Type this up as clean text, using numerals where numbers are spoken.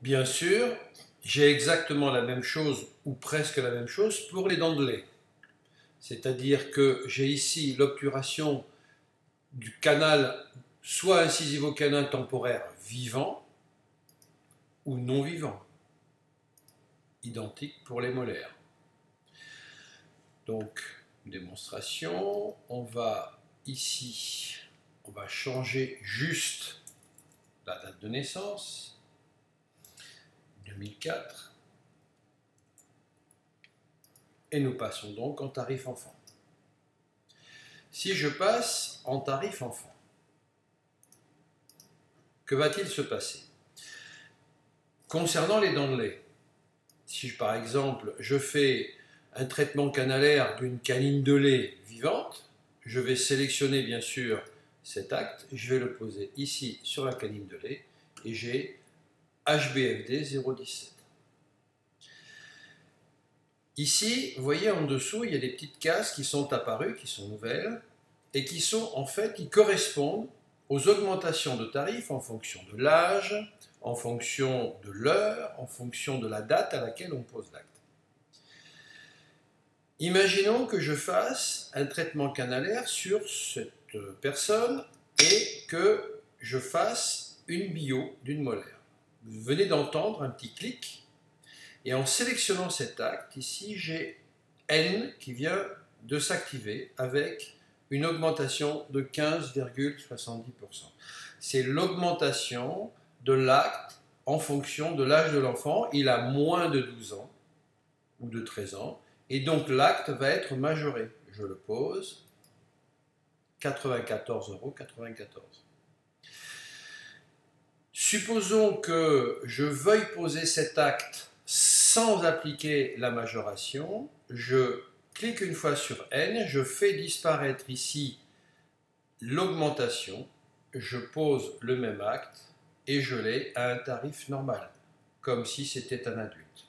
Bien sûr, j'ai exactement la même chose, ou presque la même chose, pour les dents de lait. C'est-à-dire que j'ai ici l'obturation du canal, soit incisivo-canal temporaire vivant ou non vivant, identique pour les molaires. Donc, démonstration, on va ici, on va changer juste la date de naissance, 2004, et nous passons donc en tarif enfant. Si je passe en tarif enfant, que va-t-il se passer? Concernant les dents de lait, si par exemple je fais un traitement canalaire d'une canine de lait vivante, je vais sélectionner bien sûr cet acte, je vais le poser ici sur la canine de lait et j'ai HBFD 017. Ici, vous voyez en dessous, il y a des petites cases qui sont apparues, qui sont nouvelles et qui sont en fait, qui correspondent aux augmentations de tarifs en fonction de l'âge, en fonction de l'heure, en fonction de la date à laquelle on pose l'acte. Imaginons que je fasse un traitement canalaire sur cette personne et que je fasse une bio d'une molaire. Vous venez d'entendre un petit clic et en sélectionnant cet acte, ici j'ai N qui vient de s'activer avec une augmentation de 15,70%. C'est l'augmentation de l'acte en fonction de l'âge de l'enfant. Il a moins de 12 ans ou de 13 ans et donc l'acte va être majoré. Je le pose, 94,94 €. Supposons que je veuille poser cet acte sans appliquer la majoration, je clique une fois sur N, je fais disparaître ici l'augmentation, je pose le même acte et je l'ai à un tarif normal, comme si c'était un adulte.